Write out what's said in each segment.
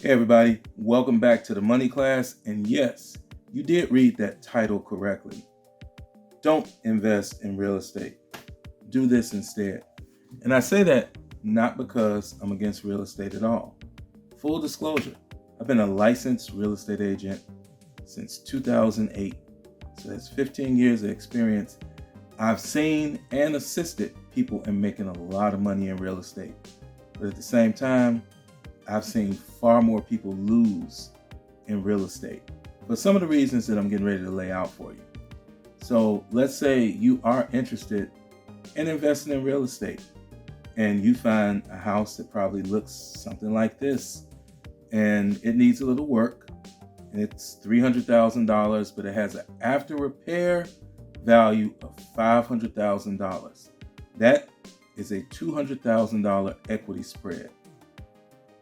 Hey everybody, welcome back to the Money Class. And yes, you did read that title correctly. Don't invest in real estate. Do this instead. And I say that not because I'm against real estate at all. Full disclosure, I've been a licensed real estate agent since 2008. So that's 15 years of experience. I've seen and assisted people in making a lot of money in real estate. But at the same time, I've seen far more people lose in real estate for some of the reasons that I'm getting ready to lay out for you. So let's say you are interested in investing in real estate and you find a house that probably looks something like this and it needs a little work and it's $300,000, but it has an after repair value of $500,000. That is a $200,000 equity spread.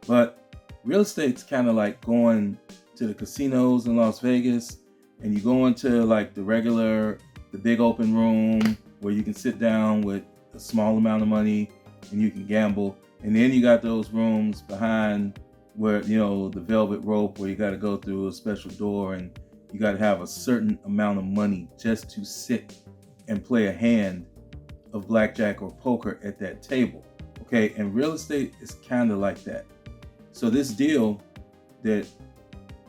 But real estate's kind of like going to the casinos in Las Vegas and you go into like the big open room where you can sit down with a small amount of money and you can gamble. And then you got those rooms behind where, the velvet rope where you got to go through a special door and you got to have a certain amount of money just to sit and play a hand of blackjack or poker at that table. Okay, and real estate is kind of like that. So this deal that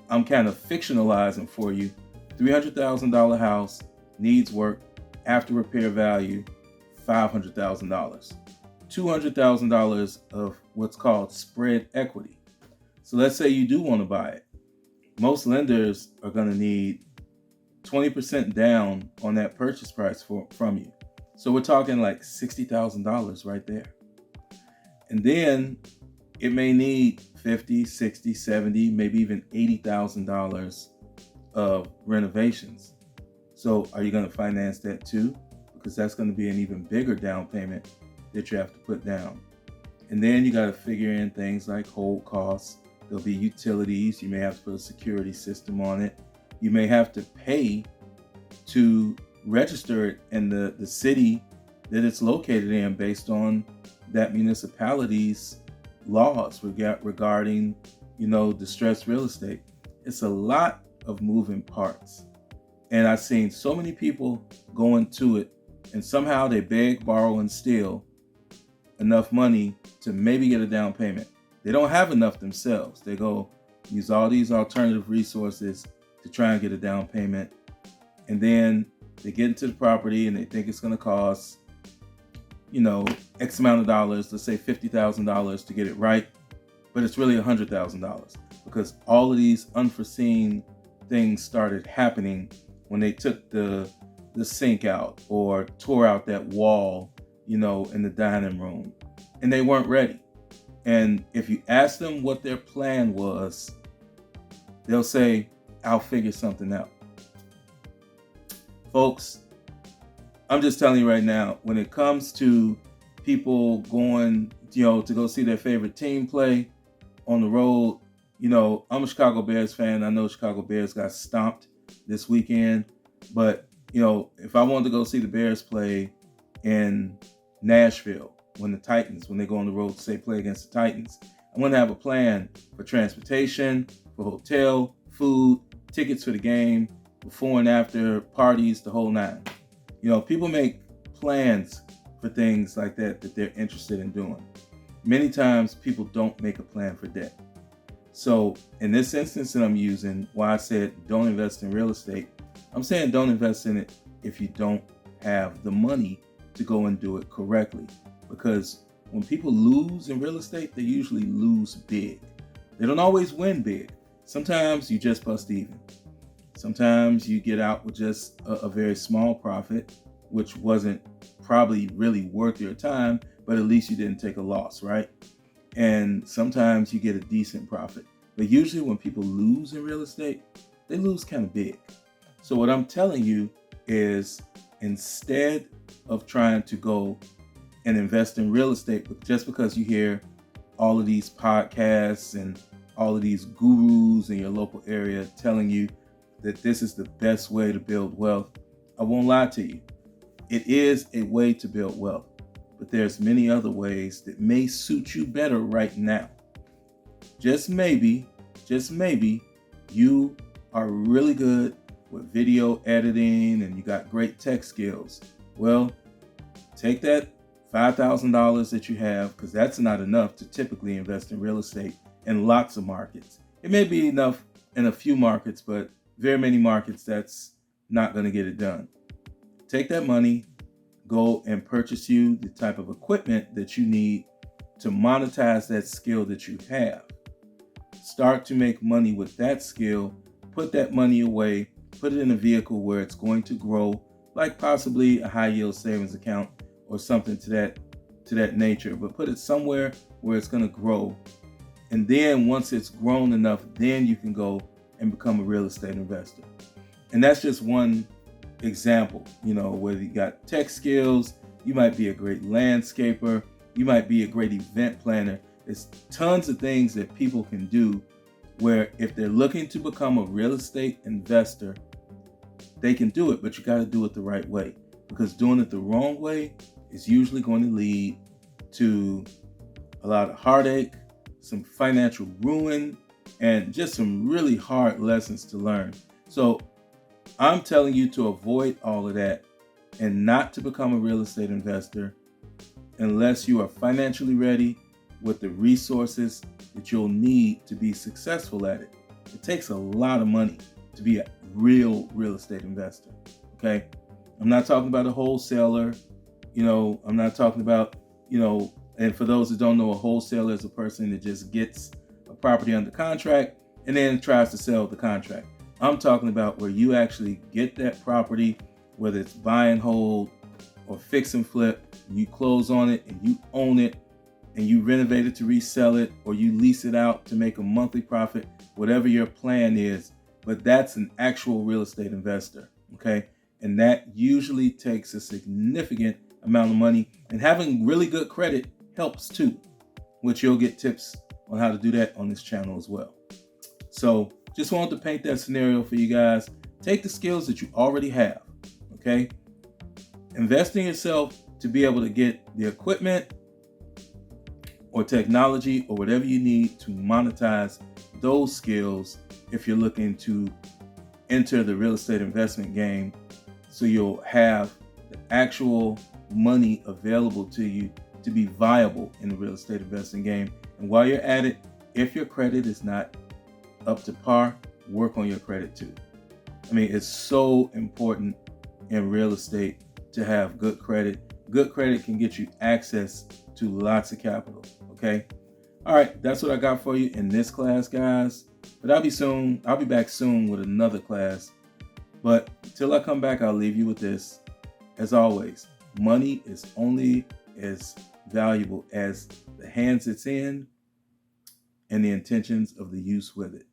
I'm kind of fictionalizing for you, $300,000 house, needs work, after repair value, $500,000. $200,000 of what's called spread equity. So let's say you do want to buy it. Most lenders are going to need 20% down on that purchase price from you. So we're talking like $60,000 right there. And then it may need $50, $60, $70, maybe even $80,000 of renovations. So are you going to finance that too? Because that's going to be an even bigger down payment that you have to put down. And then you got to figure in things like hold costs. There'll be utilities. You may have to put a security system on it. You may have to pay to register it in the city that it's located in based on that municipality's laws regarding, distressed real estate. It's a lot of moving parts. And I've seen so many people go into it and somehow they beg, borrow, and steal enough money to maybe get a down payment. They don't have enough themselves. They go use all these alternative resources to try and get a down payment. And then they get into the property and they think it's going to cost, X amount of dollars, let's say $50,000 to get it right. But it's really $100,000 because all of these unforeseen things started happening when they took the sink out or tore out that wall, in the dining room, and they weren't ready. And if you ask them what their plan was, they'll say, I'll figure something out. Folks, I'm just telling you right now, when it comes to people going, to go see their favorite team play on the road, I'm a Chicago Bears fan. I know Chicago Bears got stomped this weekend, but if I wanted to go see the Bears play in Nashville when they go on the road to say play against the Titans, I'm going to have a plan for transportation, for hotel, food, tickets for the game, before and after parties, the whole nine. People make plans for things like that they're interested in doing. Many times people don't make a plan for that. So in this instance that I'm using, why I said don't invest in real estate, I'm saying don't invest in it if you don't have the money to go and do it correctly. Because when people lose in real estate, they usually lose big. They don't always win big. Sometimes you just bust even. Sometimes you get out with just a very small profit, which wasn't probably really worth your time, but at least you didn't take a loss, right? And sometimes you get a decent profit. But usually when people lose in real estate, they lose kind of big. So what I'm telling you is instead of trying to go and invest in real estate just because you hear all of these podcasts and all of these gurus in your local area telling you that this is the best way to build wealth, I won't lie to you. It is a way to build wealth, but there's many other ways that may suit you better right now. Just maybe just maybe, you are really good with video editing and you got great tech skills. Well, take that $5,000 that you have, because that's not enough to typically invest in real estate in lots of markets. It may be enough in a few markets, but very many markets that's not going to get it done. Take that money, go and purchase you the type of equipment that you need to monetize that skill that you have. Start to make money with that skill, put that money away, put it in a vehicle where it's going to grow, like possibly a high yield savings account or something to that nature, but put it somewhere where it's going to grow. And then once it's grown enough, then you can go and become a real estate investor. And that's just one example, whether you got tech skills, you might be a great landscaper, you might be a great event planner. There's tons of things that people can do where if they're looking to become a real estate investor, they can do it, but you got to do it the right way, because doing it the wrong way is usually going to lead to a lot of heartache, some financial ruin, and just some really hard lessons to learn. So I'm telling you to avoid all of that and not to become a real estate investor unless you are financially ready with the resources that you'll need to be successful at it. It takes a lot of money to be a real estate investor, okay? I'm not talking about a wholesaler, I'm not talking about, and for those that don't know, a wholesaler is a person that just gets a property under contract and then tries to sell the contract. I'm talking about where you actually get that property, whether it's buy and hold or fix and flip, and you close on it and you own it and you renovate it to resell it, or you lease it out to make a monthly profit, whatever your plan is. But that's an actual real estate investor, okay? And that usually takes a significant amount of money, and having really good credit helps too, which you'll get tips on how to do that on this channel as well. So just wanted to paint that scenario for you guys. Take the skills that you already have, okay? Invest in yourself to be able to get the equipment or technology or whatever you need to monetize those skills if you're looking to enter the real estate investment game, so you'll have the actual money available to you to be viable in the real estate investing game. And while you're at it, if your credit is not up to par, work on your credit too. I mean, it's so important in real estate to have good credit. Good credit can get you access to lots of capital, okay? All right, that's what I got for you in this class, guys. But I'll be back soon with another class. But till I come back, I'll leave you with this. As always, money is only as valuable as the hands it's in and the intentions of the use with it.